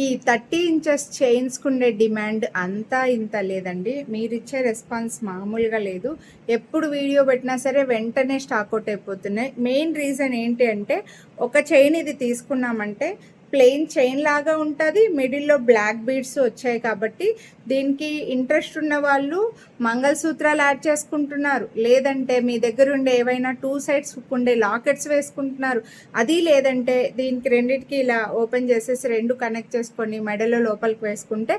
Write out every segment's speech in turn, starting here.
ఈ 30 ఇంచెస్ చైన్స్‌కి ఉండే డిమాండ్ అంతా ఇంత లేదండి. మీరిచ్చే రెస్పాన్స్ మామూలుగా లేదు. ఎప్పుడు వీడియో పెట్టినా సరే వెంటనే స్టాక్ ఔట్ అయిపోతున్నాయి. మెయిన్ రీజన్ ఏంటి అంటే, ఒక చైన్ ఇది తీసుకున్నామంటే ప్లెయిన్ చైన్ లాగా ఉంటుంది. మిడిల్లో బ్లాక్ బీడ్స్ వచ్చాయి కాబట్టి దీనికి ఇంట్రెస్ట్ ఉన్న వాళ్ళు మంగళసూత్రాలు యాడ్ చేసుకుంటున్నారు. లేదంటే మీ దగ్గర ఉండే ఏవైనా 2 సైడ్స్ ఉండే లాకెట్స్ వేసుకుంటున్నారు. అది లేదంటే దీనికి రెండిటికి ఇలా ఓపెన్ చేసేసి 2 కనెక్ట్ చేసుకొని మెడలో లోపలికి వేసుకుంటే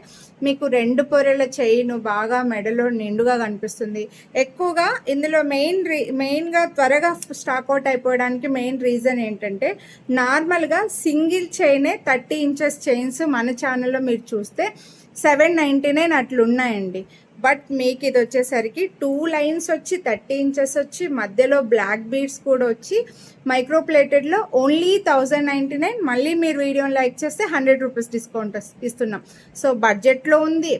మీకు 2 పొరల చైన్ బాగా మెడలో నిండుగా కనిపిస్తుంది. ఎక్కువగా ఇందులో మెయిన్గా త్వరగా స్టాక్ అవుట్ అయిపోవడానికి మెయిన్ రీజన్ ఏంటంటే, నార్మల్గా సింగిల్ చైనే 30 ఇంచెస్ చైన్స్ మన ఛానల్లో మీరు చూస్తే 799 అట్లున్నాయండి. బట్ మీకు ఇది వచ్చేసరికి 2 లైన్స్ వచ్చి 30 ఇంచెస్ వచ్చి మధ్యలో బ్లాక్ బీడ్స్ కూడా వచ్చి మైక్రో ప్లేటెడ్లో ఓన్లీ 1099. మళ్ళీ మీరు వీడియోని లైక్ చేస్తే 100 రూపీస్ డిస్కౌంట్ ఇస్తున్నాం. సో బడ్జెట్లో ఉంది,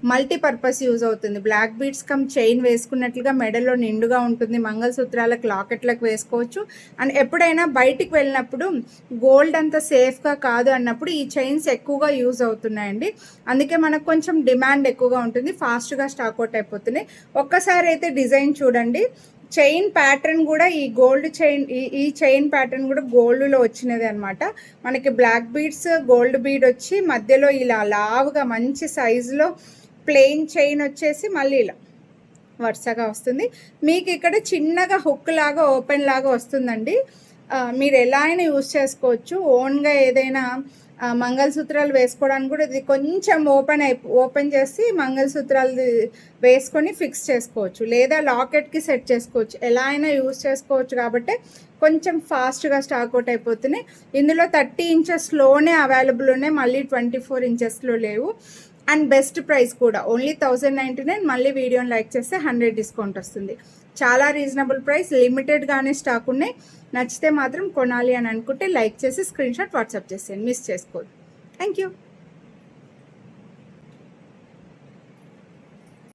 మల్టీపర్పస్ యూజ్ అవుతుంది. బ్లాక్ బీడ్స్ కమ్ చైన్ వేసుకున్నట్లుగా మెడలో నిండుగా ఉంటుంది. మంగళసూత్రాలకు లాకెట్లకు వేసుకోవచ్చు. అండ్ ఎప్పుడైనా బయటికి వెళ్ళినప్పుడు గోల్డ్ అంత సేఫ్గా కాదు అన్నప్పుడు ఈ చైన్స్ ఎక్కువగా యూజ్ అవుతున్నాయండి. అందుకే మనకు కొంచెం డిమాండ్ ఎక్కువగా ఉంటుంది, ఫాస్ట్గా స్టాక్ అవుట్ అయిపోతున్నాయి. ఒక్కసారి అయితే డిజైన్ చూడండి. చైన్ ప్యాటర్న్ కూడా ఈ గోల్డ్ చైన్, ఈ చైన్ ప్యాటర్న్ కూడా గోల్డ్లో వచ్చినది అనమాట. మనకి బ్లాక్ బీడ్స్ గోల్డ్ బీడ్ వచ్చి మధ్యలో ఇలా లావుగా మంచి సైజులో ప్లెయిన్ చైన్ వచ్చేసి మళ్ళీ ఇలా వరుసగా వస్తుంది. మీకు ఇక్కడ చిన్నగా హుక్ లాగా ఓపెన్ లాగా వస్తుందండి. మీరు ఎలా అయినా యూజ్ చేసుకోవచ్చు. ఓన్గా ఏదైనా మంగళసూత్రాలు వేసుకోవడానికి కూడా ఇది కొంచెం ఓపెన్ చేసి మంగళసూత్రాలు వేసుకొని ఫిక్స్ చేసుకోవచ్చు, లేదా లాకెట్కి సెట్ చేసుకోవచ్చు. ఎలా అయినా యూజ్ చేసుకోవచ్చు కాబట్టి కొంచెం ఫాస్ట్గా స్టాక్ అవుట్ అయిపోతున్నాయి. ఇందులో 30 ఇంచెస్లోనే అవైలబుల్ ఉన్నాయి, మళ్ళీ 24 ఇంచెస్లో లేవు. అండ్ బెస్ట్ ప్రైస్ కూడా ఓన్లీ 1099. మళ్ళీ వీడియోని లైక్ చేస్తే 100 డిస్కౌంట్ వస్తుంది. చాలా రీజనబుల్ ప్రైస్, లిమిటెడ్గానే స్టాక్ ఉన్నాయి. నచ్చితే మాత్రం కొనాలి అని అనుకుంటే లైక్ చేసి స్క్రీన్ షాట్ వాట్సాప్ చేసేయండి, మిస్ చేసుకోవద్దు. Thank you.